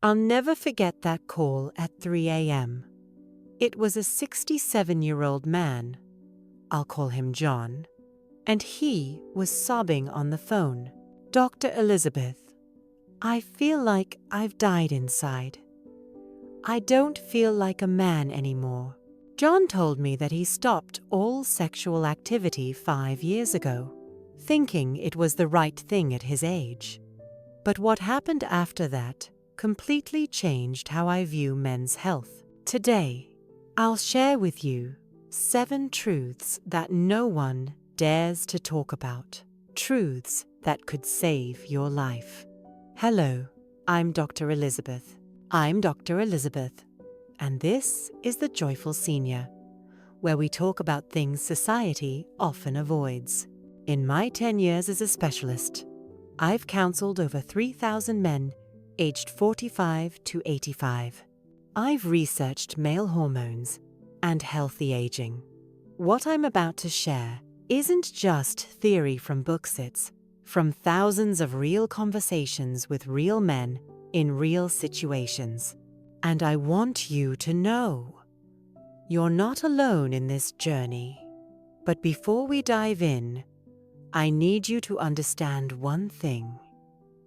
I'll never forget that call at 3 a.m. It was a 67-year-old man, I'll call him John, and he was sobbing on the phone. "Dr. Elizabeth, I feel like I've died inside. I don't feel like a man anymore." John told me that he stopped all sexual activity 5 years ago, thinking it was the right thing at his age. But what happened after that completely changed how I view men's health. Today, I'll share with you 7 truths that no one dares to talk about. Truths that could save your life. Hello, I'm Dr. Elizabeth. And this is The Joyful Senior, where we talk about things society often avoids. In my 10 years as a specialist, I've counseled over 3,000 men aged 45 to 85. I've researched male hormones and healthy aging. What I'm about to share isn't just theory from books, it's from thousands of real conversations with real men in real situations. And I want you to know, you're not alone in this journey. But before we dive in, I need you to understand one thing.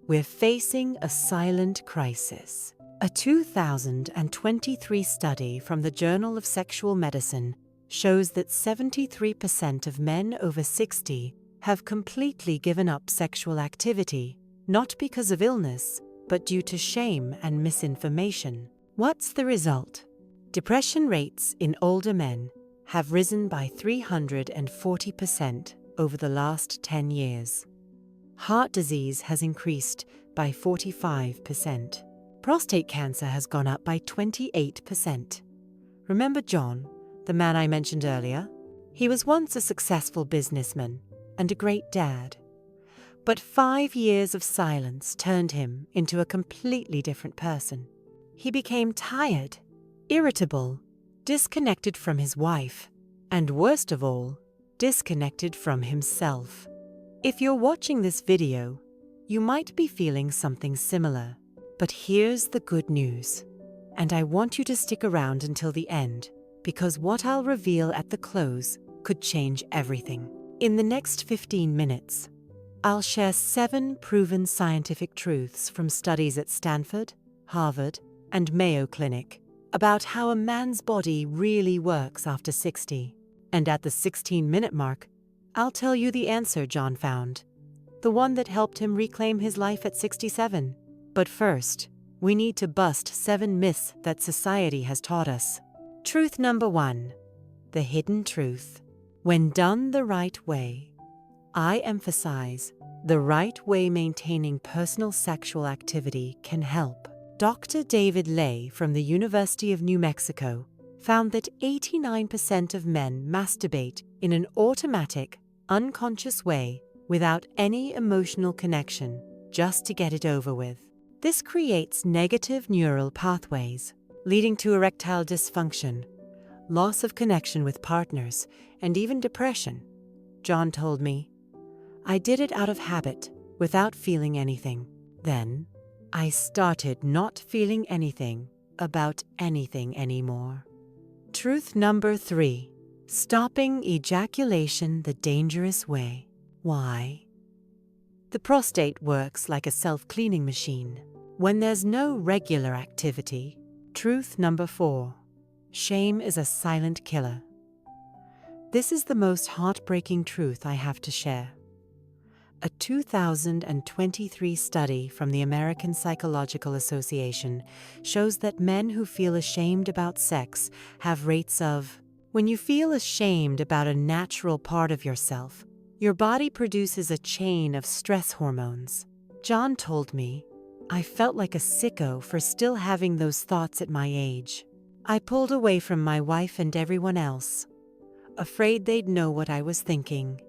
We're facing a silent crisis. A 2023 study from the Journal of Sexual Medicine shows that 73% of men over 60 have completely given up sexual activity, not because of illness, but due to shame and misinformation. What's the result? Depression rates in older men have risen by 340% over the last 10 years. Heart disease has increased by 45%. Prostate cancer has gone up by 28%. Remember John, the man I mentioned earlier? He was once a successful businessman and a great dad. But 5 years of silence turned him into a completely different person. He became tired, irritable, disconnected from his wife, and worst of all, disconnected from himself. If you're watching this video, you might be feeling something similar. But here's the good news, and I want you to stick around until the end, because what I'll reveal at the close could change everything. In the next 15 minutes, I'll share 7 proven scientific truths from studies at Stanford, Harvard, and Mayo Clinic about how a man's body really works after 60. And at the 16-minute mark, I'll tell you the answer John found, the one that helped him reclaim his life at 67. But first, we need to bust 7 myths that society has taught us. Truth number 1, the hidden truth. When done the right way, I emphasize, the right way maintaining personal sexual activity can help. Dr. David Ley from the University of New Mexico found that 89% of men masturbate in an automatic, unconscious way without any emotional connection, just to get it over with. This creates negative neural pathways, leading to erectile dysfunction, loss of connection with partners, and even depression. John told me, "I did it out of habit, without feeling anything. Then, I started not feeling anything about anything anymore." Truth number 3, stopping ejaculation the dangerous way. Why? The prostate works like a self-cleaning machine. When there's no regular activity. Truth number 4, shame is a silent killer. This is the most heartbreaking truth I have to share. A 2023 study from the American Psychological Association shows that men who feel ashamed about sex have rates of, when you feel ashamed about a natural part of yourself, your body produces a chain of stress hormones. John told me, I felt like a sicko for still having those thoughts at my age. I pulled away from my wife and everyone else, afraid they'd know what I was thinking.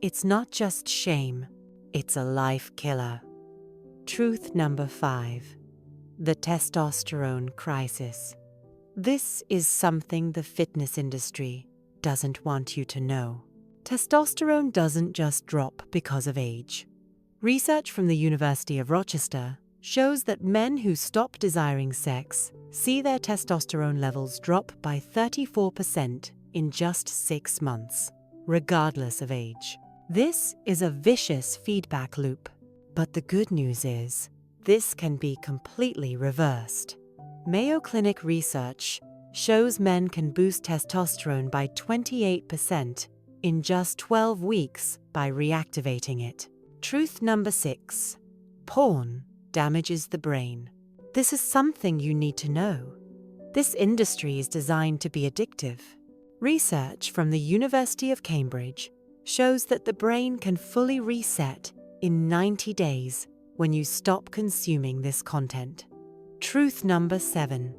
It's not just shame, it's a life killer. Truth number 5, the testosterone crisis. This is something the fitness industry doesn't want you to know. Testosterone doesn't just drop because of age. Research from the University of Rochester shows that men who stop desiring sex see their testosterone levels drop by 34% in just 6 months, regardless of age. This is a vicious feedback loop. But the good news is, this can be completely reversed. Mayo Clinic research shows men can boost testosterone by 28% in just 12 weeks by reactivating it. Truth number 6. Porn damages the brain. This is something you need to know. This industry is designed to be addictive. Research from the University of Cambridge shows that the brain can fully reset in 90 days when you stop consuming this content. Truth number 7.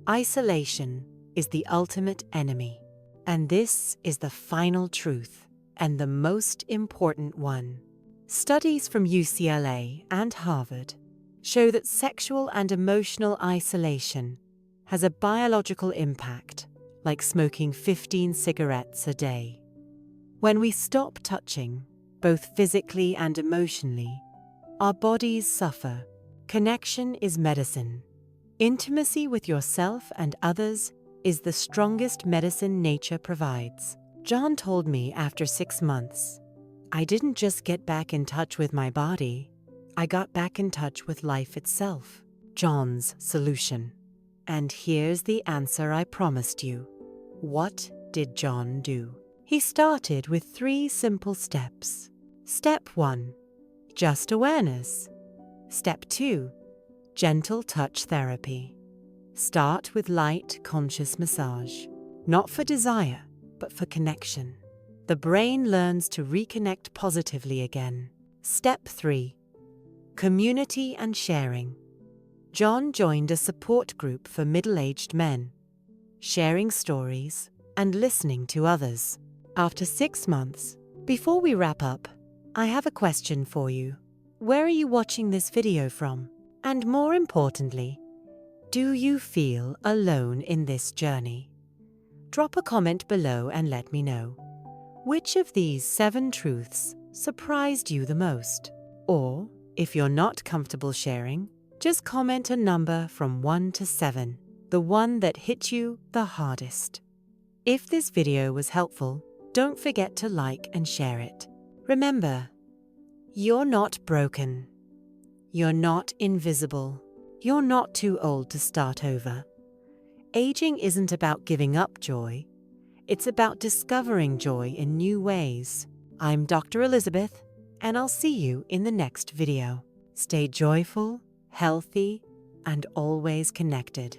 Isolation is the ultimate enemy. And this is the final truth, and the most important one. Studies from UCLA and Harvard show that sexual and emotional isolation has a biological impact, like smoking 15 cigarettes a day. When we stop touching, both physically and emotionally, our bodies suffer. Connection is medicine. Intimacy with yourself and others is the strongest medicine nature provides. John told me after 6 months, I didn't just get back in touch with my body, I got back in touch with life itself. John's solution. And here's the answer I promised you. What did John do? He started with 3 simple steps. Step 1. Just awareness. Step 2. Gentle touch therapy. Start with light, conscious massage. Not for desire, but for connection. The brain learns to reconnect positively again. Step 3. Community and sharing. John joined a support group for middle-aged men, sharing stories and listening to others. After 6 months, before we wrap up, I have a question for you. Where are you watching this video from? And more importantly, do you feel alone in this journey? Drop a comment below and let me know. Which of these 7 truths surprised you the most? Or, if you're not comfortable sharing, just comment a number from 1 to 7, the one that hit you the hardest. If this video was helpful, don't forget to like and share it. Remember, you're not broken. You're not invisible. You're not too old to start over. Aging isn't about giving up joy. It's about discovering joy in new ways. I'm Dr. Elizabeth, and I'll see you in the next video. Stay joyful, healthy, and always connected.